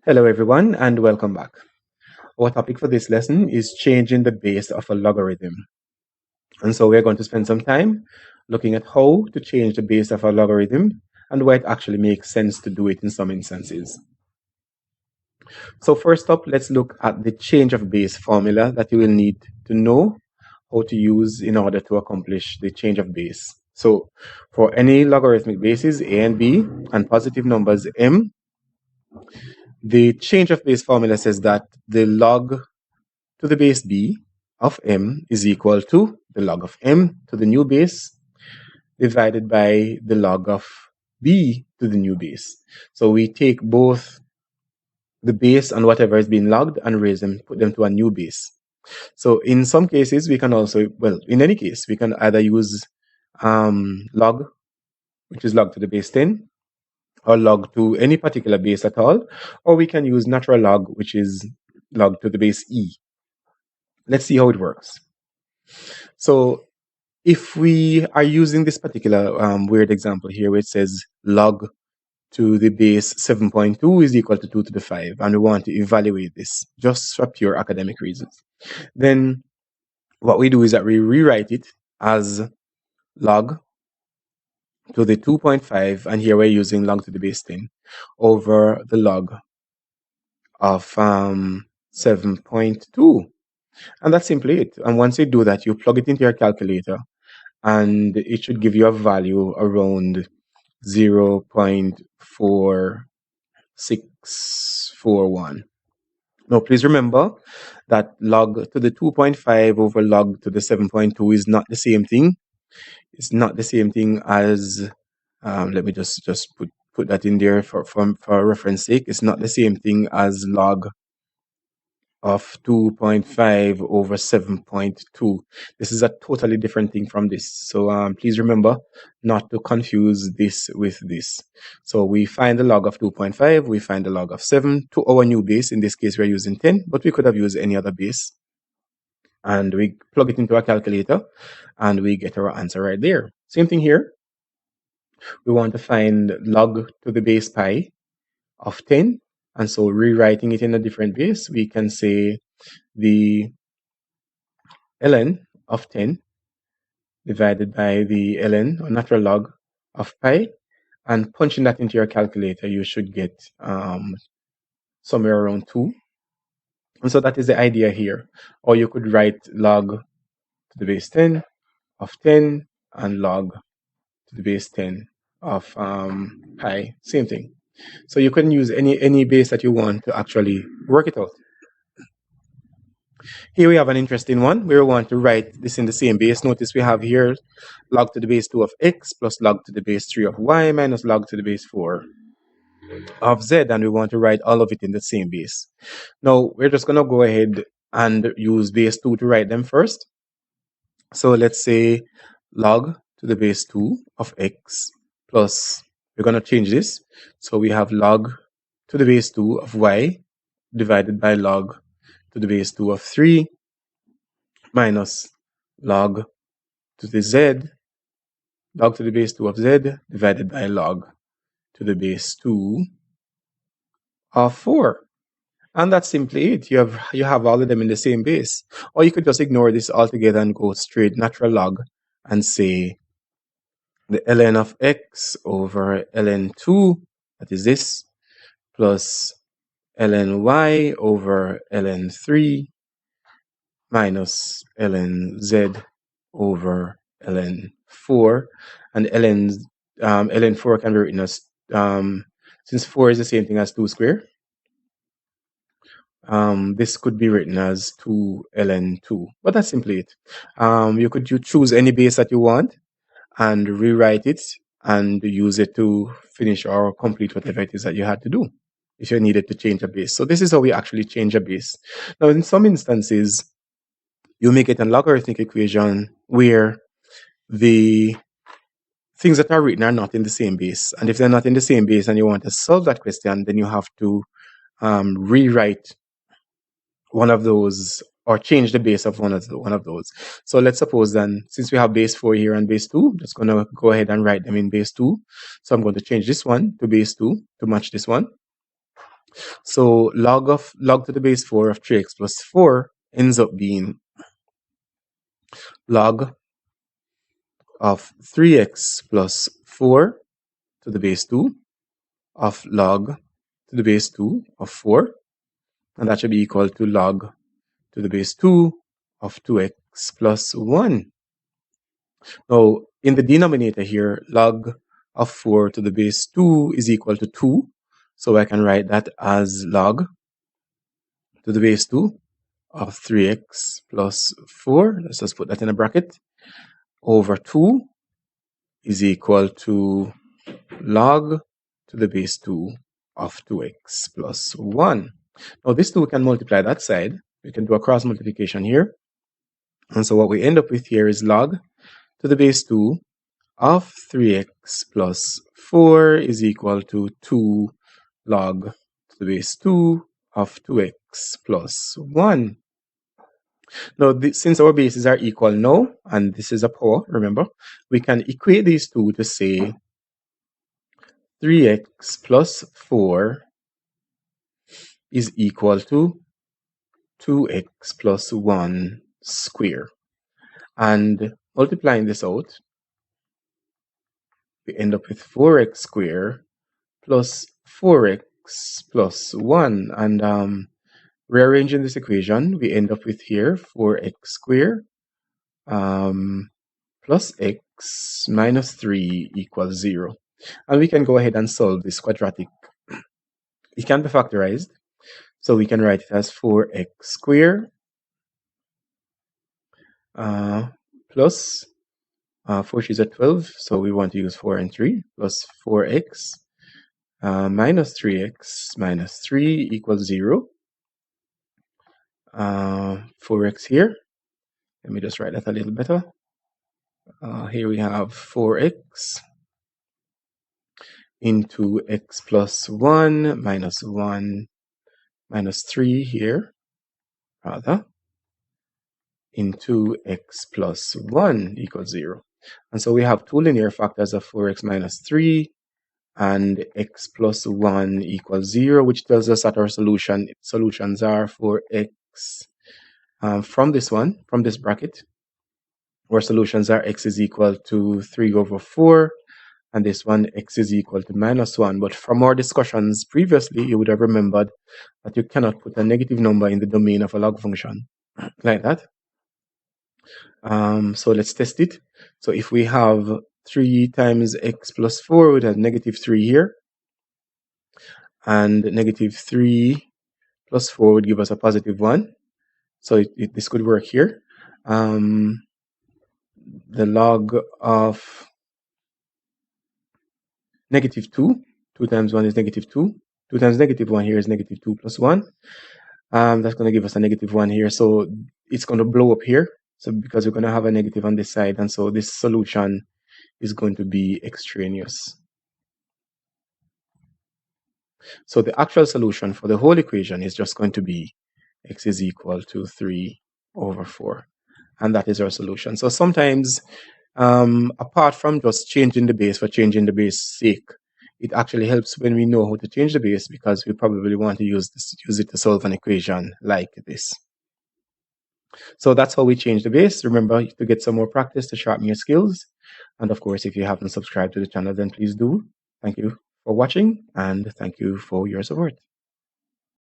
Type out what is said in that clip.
Hello everyone and welcome back. Our topic for this lesson is changing the base of a logarithm. And so we're going to spend some time looking at how to change the base of a logarithm and why it actually makes sense to do it in some instances. So first up, let's look at the change of base formula that you will need to know how to use in order to accomplish the change of base. So for any logarithmic bases, a and b, and positive numbers m, the change of base formula says that the log to the base b of m is equal to the log of m to the new base divided by the log of b to the new base. So we take both the base and whatever is being logged and raise them, put them to a new base. So in some cases, we can also, well, in any case, we can either use log, which is log to the base 10, or log to any particular base at all, or we can use natural log, which is log to the base e. Let's see how it works. So if we are using this particular weird example here where it says log to the base 7.2 is equal to 2 to the 5, and we want to evaluate this just for pure academic reasons, then what we do is that we rewrite it as log to the 2.5, and here we're using log to the base 10 over the log of 7.2. And that's simply it. And once you do that, you plug it into your calculator, and it should give you a value around 0.4641. Now, please remember that log to the 2.5 over log to the 7.2 is not the same thing. It's not the same thing as, let me just put that in there for reference sake. It's not the same thing as log of 2.5 over 7.2. This is a totally different thing from this. So please remember not to confuse this with this. So we find the log of 2.5, we find the log of 7 to our new base. In this case, we're using 10, but we could have used any other base. And we plug it into our calculator, and we get our answer right there. Same thing here. We want to find log to the base pi of 10. And so rewriting it in a different base, we can say the ln of 10 divided by the ln, or natural log, of pi, and punching that into your calculator, you should get somewhere around 2. And so that is the idea here. Or you could write log to the base 10 of 10 and log to the base 10 of pi, same thing. So you can use any base that you want to actually work it out. Here we have an interesting one. We want to write this in the same base. Notice we have here log to the base 2 of x plus log to the base 3 of y minus log to the base 4 of z, and we want to write all of it in the same base. Now, we're just going to go ahead and use base 2 to write them first. So let's say log to the base 2 of x plus, we're going to change this. So we have log to the base 2 of y divided by log to the base 2 of 3 minus log to the z, log to the base 2 of z divided by log to the base 2 of 4. And that's simply it. You have all of them in the same base. Or you could just ignore this altogether and go straight natural log and say the ln of x over ln2, that is this, plus ln y over ln3 minus ln z over ln4. And ln4 can be written as, since 4 is the same thing as 2 squared, this could be written as 2 ln2. But that's simply it. You could choose any base that you want and rewrite it and use it to finish or complete whatever it is that you had to do if you needed to change a base. So this is how we actually change a base. Now, in some instances, you may get a logarithmic equation where the things that are written are not in the same base. And if they're not in the same base and you want to solve that question, then you have to rewrite one of those or change the base of one of those. So let's suppose then, since we have base 4 here and base 2, I'm just going to go ahead and write them in base 2. So I'm going to change this one to base 2 to match this one. So log to the base 4 of 3x plus 4 ends up being log of 3x plus 4 to the base 2 of log to the base 2 of 4, and that should be equal to log to the base 2 of 2x plus 1. Now, in the denominator here, log of 4 to the base 2 is equal to 2. So I can write that as log to the base 2 of 3x plus 4. Let's just put that in a bracket. Over 2 is equal to log to the base 2 of 2x plus 1. Now, this 2 can multiply that side. We can do a cross multiplication here. And so what we end up with here is log to the base 2 of 3x plus 4 is equal to 2 log to the base 2 of 2x plus 1. Now, since our bases are equal now, and this is a power, remember, we can equate these two to say 3x plus 4 is equal to 2x plus 1 square. And multiplying this out, we end up with 4x square plus 4x plus 1. And rearranging this equation, we end up with here 4x square plus x minus 3 equals 0. And we can go ahead and solve this quadratic. It can be factorized. So we can write it as 4x square plus 4 3s are 12. So we want to use 4 and 3 plus 4x minus 3x minus 3 equals 0. 4x here. Let me just write that a little better. Here we have 4x into x plus 1 minus 1 minus 3 here, rather, into x plus 1 equals 0. And so we have two linear factors of 4x minus 3 and x plus 1 equals 0, which tells us that our solutions are for x from this bracket. Our solutions are x is equal to 3 over 4, and this one x is equal to minus 1. But from our discussions previously, you would have remembered that you cannot put a negative number in the domain of a log function like that. So let's test it. So if we have 3 times x plus 4, we'd have negative 3 here. And negative 3 plus 4 would give us a positive 1. So this could work here. The log of negative 2. 2 times 1 is negative 2. 2 times negative 1 here is negative 2 plus 1. That's going to give us a negative 1 here. So it's going to blow up here. So because we're going to have a negative on this side. And so this solution is going to be extraneous. So the actual solution for the whole equation is just going to be x is equal to 3 over 4. And that is our solution. So sometimes, apart from just changing the base for changing the base sake, it actually helps when we know how to change the base, because we probably want to use it to solve an equation like this. So that's how we change the base. Remember to get some more practice to sharpen your skills. And of course, if you haven't subscribed to the channel, then please do. Thank you for watching, and thank you for your support.